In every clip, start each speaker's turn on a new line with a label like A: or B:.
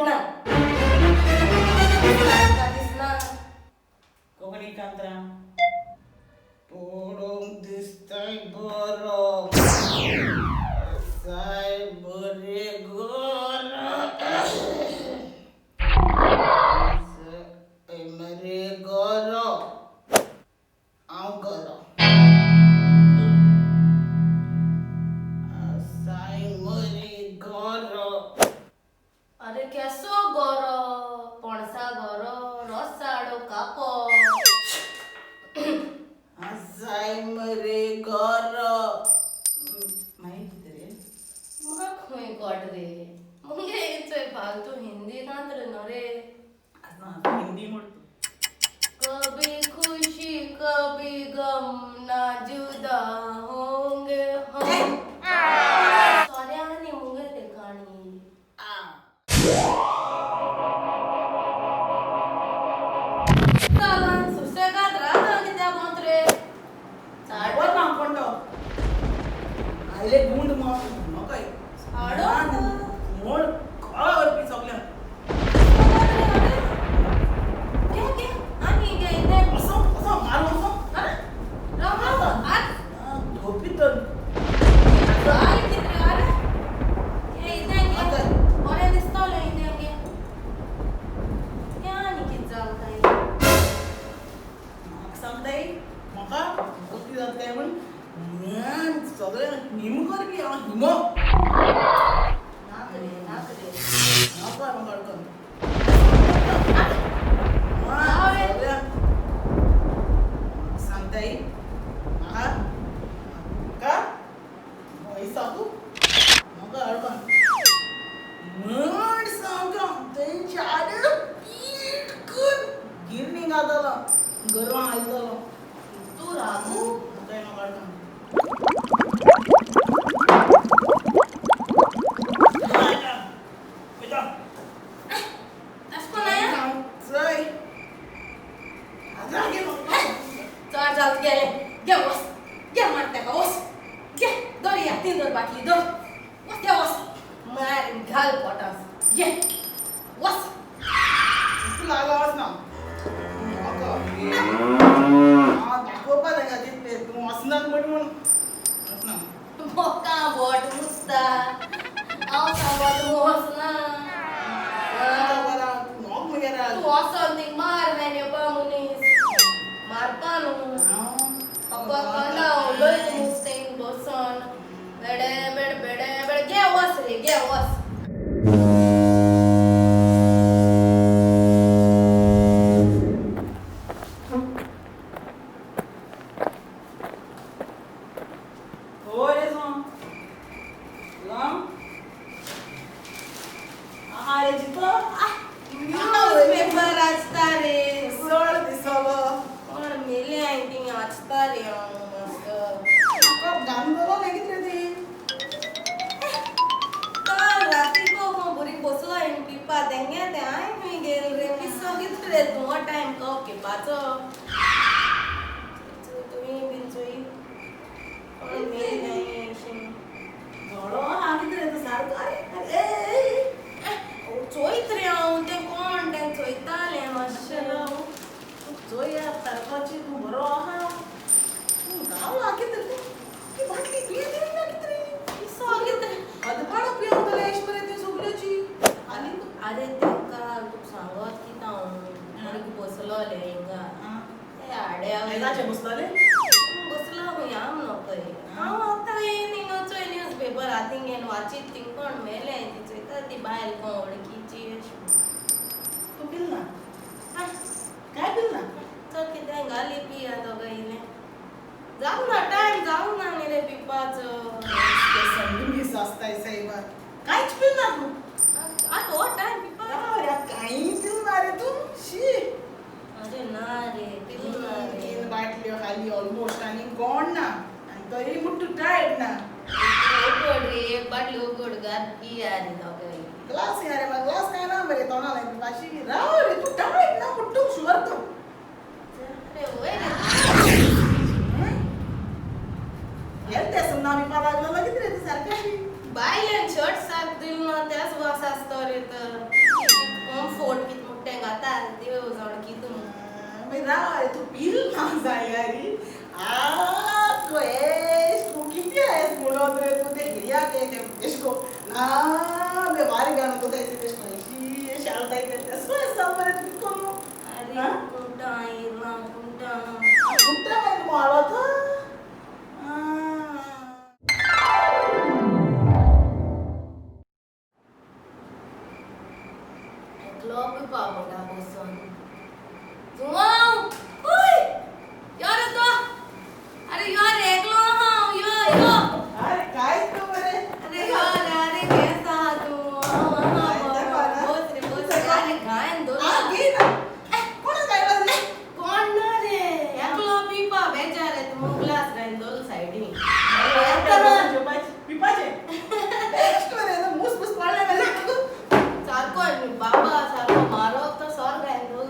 A: दिसना दिसना दिसना
B: कोकणी कांतरा पडोंग दिसताय बरो साय बरे गोरो मरे गोरो आव गोरो साय मरे गोरो
A: अरे केसो गोरो पणसा गोरो रसाडो कापो
B: साय मरे गोरो माहिती रे
A: मग खंय गोड रे मुंगे इचोय फालतू हिंदी नात्र न रे
B: हिंदी म्हणतो
A: कभी खुशी कभी गम ना जुदा होंगे हम साऱ्यांनी मुंगे ते गाणी कालान सुसेगात राहता कित्या मात्रे
B: वर ना कोणतो आले गुंड म्हाका
A: आडो
B: मोड कळा करपी सगळ्या
A: घे घे आणि घे इथे
B: असो असो मारू असो
A: अरे राम राम आज
B: धोपी तर
A: आई किती अरे ये इथे घे ओरे दिसतोले इथे घे क्या आणि किती जाऊ काय
B: सांगताय म्हाका गोष्टी जात काय म्हण ज्ञान सगळ्या हिम करपी हांव हिम
A: नाक रे
B: नको म्हाका अडकन सांगताय म्हाका का पैसा तू म्हाका अडकन म्हण सांगा तेंच्या आड पीठ करून गिरणी घातलो गरवा आयतलो
A: तू रागू
B: काय म्हाका अडकन
A: असको नाही
B: चल
A: चल चल गेले घे वस घे मारते का वस घे दोर या तीन दोर बाटली दोर वस घे वस मार घाल पोटास घे वस
B: तू लागावस ना म्हाका दाखोवपा ताका तितले तूं वचनाक म्हणून वचना
A: मोका बोट मुसता हांव सांगता तूं वसना
B: तू नोक मगेरा
A: तू वसोन ती मार मेन्यो पा मनीस मारपा न्हू अक्का कांदा उलयत नुस्तें बसोन बेडे बेड बेडे बेड घे वस रे घे वस
B: होय सो लाम आहारे जितो
A: न्यूज पेपर वाचता रे
B: सळ दिसलो
A: कोण मेले हांवें ती वाचता रे हांव मस्त
B: म्हाका गांदलो लेगीत रे ती
A: काल राती को बरी बसलो हांवें पिवपा तेंगे ते हांवें खंय गेल रे पिसो कित रे तूं टायम कप घेवपाचो तुमी बीन चोय कोण मेले हांवें
B: घोडो हा कित रे तो सारको ए
A: चोयत रे हांव तें कोण तें चोयतालें मातशें
B: चोया तारपाची तूं बरो आहा गावला कित रे ती बाटली पिये दी ना कित रे
A: पिसो कित रे
B: अदपाडो पिवतले एश मरे ती सगळ्याची आनी
A: अरे तेंका तूं सांगत कित हांव बरी बसलोले हिंगा ते आड्या
B: हेलाचे बसताले
A: बसलो खंय हांव नपय हांव आतां येयन हिंगा चोय न्यूज पेपर हातीन घेवन वाचीत थिंग कोण मेले ती चोयता ती बायल कोण वळखीची
B: तू पिल ना काय पिल ना
A: तो कितें घाली पिया दोगांयलें जाऊ ना टायम जाऊ ना न्ही रे पिवपाचो
B: ते संगी मिस आसताय सायबा कांयच पिल ना तू
A: आतां हो टायम पिवपाचो
B: अरे कांय पिल ना रे तू शी
A: अरे ना रे पिलो ना रे
B: तीन बाटल्यो खाली ऑलमोस्ट आनी कोण ना आनी तरी मुट्टू टायर्ड ना
A: उगड रे एक बाटली उगड घात पिया रे दोगांय
B: ग्लास यार मला ग्लास काय ना बरे तोंडाला येते पाशी राव रे तू टाळत ना कुठं शुअर तो
A: अरे वय रे
B: हेल्थ असं ना मी पाला लागला लगेच रे तू सारखी
A: बायलेन शर्ट साफ दिल ना त्याच वास असतो रे तर
B: राव तू पिल माझा यारी तू आहेस तू किती आहेस म्हणत रे तू ते घ्या ते पेशको ना मी वारी गाणं तो ते पेशको शी शालता येते सोय समोर तू कोण
A: अरे कुंटा इरमा कुंटा
B: कुठं आहे मला तर
A: Klop pamoga boson. Wow! Oi! यार तो अरे यार एकलो हां यो
B: अरे काय तू बरे
A: अरे यार अरे कैसा तू बोस अरे गायन दो
B: आ गे ना कोण गायला रे
A: कोण ना रे एकलो पीपा बेजार है तुम ग्लास गायन दो साइडी
B: पिपाचे नेक्स्ट वर आहे मुस मुस पडले ना तू
A: सारको बाबा सारको मारो तो सर गायन दो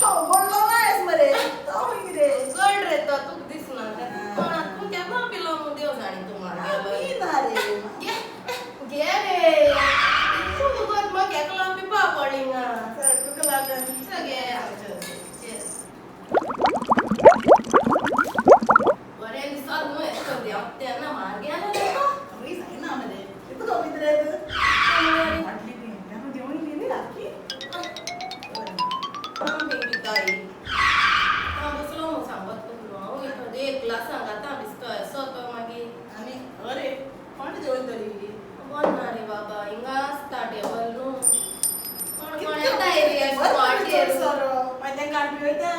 B: हो बोललो नाहीस मरे तो रे
A: गड रे तो तू दिसना कोण तू क्या बा पिलो मु देव जाणी तुम्हाला
B: मी ना रे
A: गे रे तू मग मग एकला पिपा पडिंगा
B: सर तुका लागन
A: सगे बरे दिसत मु एस्तो देवते ना मार गया ना तो
B: मी सांग ना मरे तू तो मित्र आहे तू वाटली ती त्यानं जेवण लिहिली राखी
A: हम बेबी ताई हम बसलो मु सांगत तुलो इथं एक क्लास सांगता बिस्को सो तो मागे
B: आणि अरे कोण जेवण तरी
A: बोल ना रे बाबा हिंगा असता टेबल नु कोण येता एरिया स्पॉट
B: सर माझ्या काढली होत्या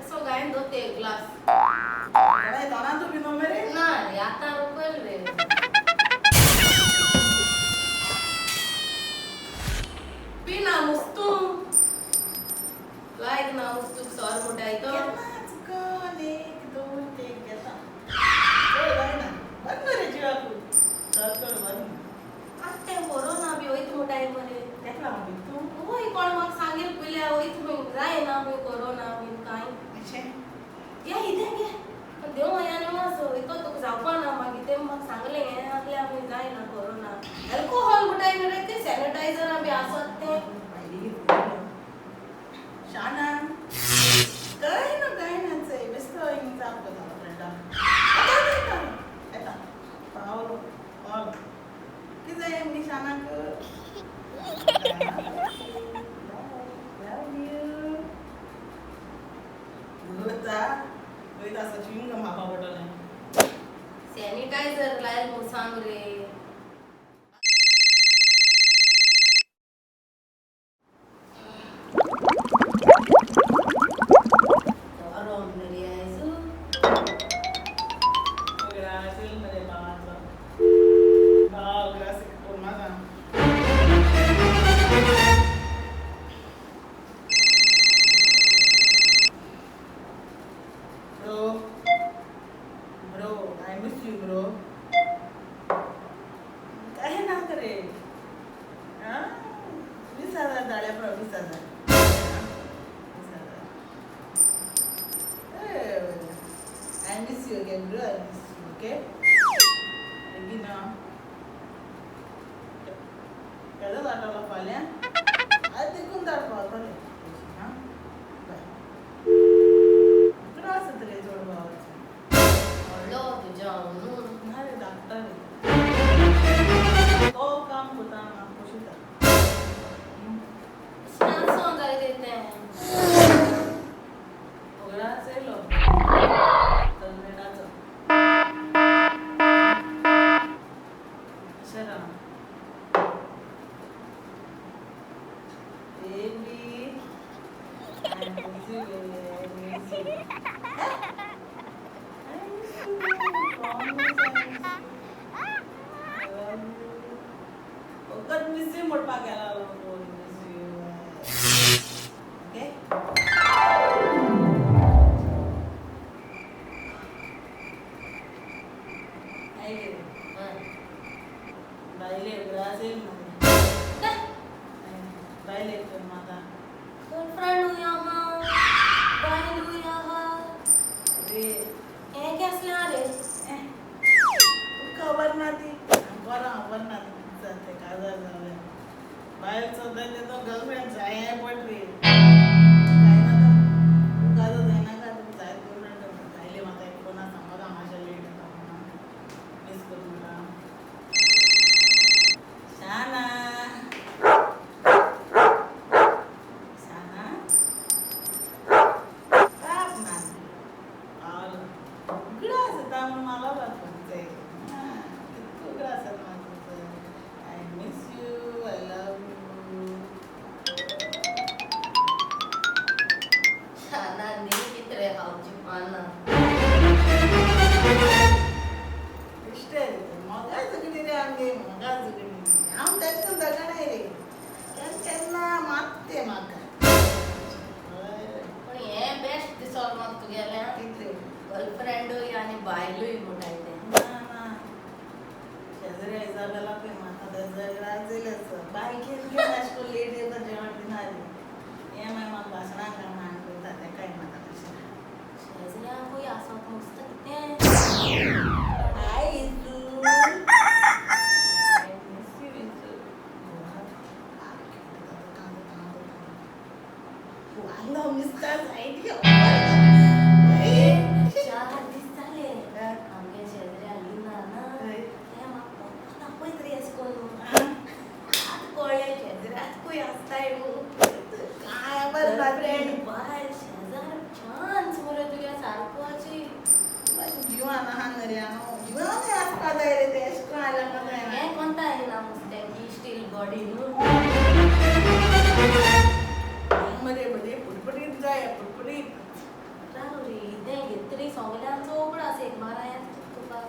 A: सो गायन दो ते क्लास
B: काय ताना तू बिनो मेरे
A: ना रे आता रुपल रे पिना मुस्तू लाइक ना मुस्तू सर मोठाई तो
B: कोण एक दोन तीन घेता हो जाय ना बंद रे जीवा तू चल बंद
A: आते कोरोना भी होई तो टाइम रे
B: देखला मग तू
A: होई कोण मग सांगेल पहिले होई तुम्ही जाय ना मी कोरोना मी काय
B: अच्छा
A: या इथे घे देव याने मग इको तो जापा ना मग इथे मग सांगले आपले आम्ही जाय ना कोरोना अल्कोहोल मोठाई रे ते सॅनिटायझर आम्ही असत ते
B: शाना काय ना це बेस्तो इंचा आपला फ्रेंडा आता पावलो पावलो की जाय मी शाना love you गुता गुता असं चिंग मापा बटले
A: सॅनिटायझर लायल मग सांग रे
B: I miss you again, bro. I miss you, okay? Regina. Kada dapat apa ya? Ada kun dapat apa ya? Regina. Berasa terjadi apa?
A: Low तुझ्या म्हणून
B: नाही डॉक्टर तो काम होता ना कुशिता
A: स्नान जाय देते हैं
B: ओगळा सेलो तलमेडाचं शरा baby I miss you, I miss you.
A: Girlfriend हूँ यहाँ बहन हूँ यहाँ ये कैसे आ रहे
B: बाहेरचं तर गर्लफ्रेंड आहे पण रे काय ना चांगला मिस्टर साईड
A: चार दीस जाले आमगे शेजारी आली ना ते म्हाका पत्ता पयत रे अशें करून आतां कळ्ळें शेजाऱ्याकूय आसताय
B: काय बरं फ्रेंड
A: बाय शेजार चान्स मरे तुगे सारको अशी
B: जीवन आहा रे हांव जीवन आसपा जाय रे ते अशें करून आल्या जायना
A: हें कोणता येना नुस्त्याची स्टील बॉडी न्हू
B: मरे बरे फुटफुटीत जाय फुटफुटीत
A: राव रे तें घेतरी सोगल्यांचो उगडास एक बारा तुका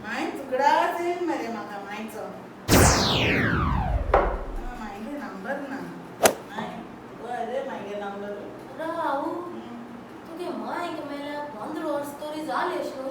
B: माय तुकडा असेल मरे म्हाका मायचो मागे नंबर ना माय बरे मागे नंबर
A: राव तुगे मायक मेल्या 15 वर्स तरी जाले अशें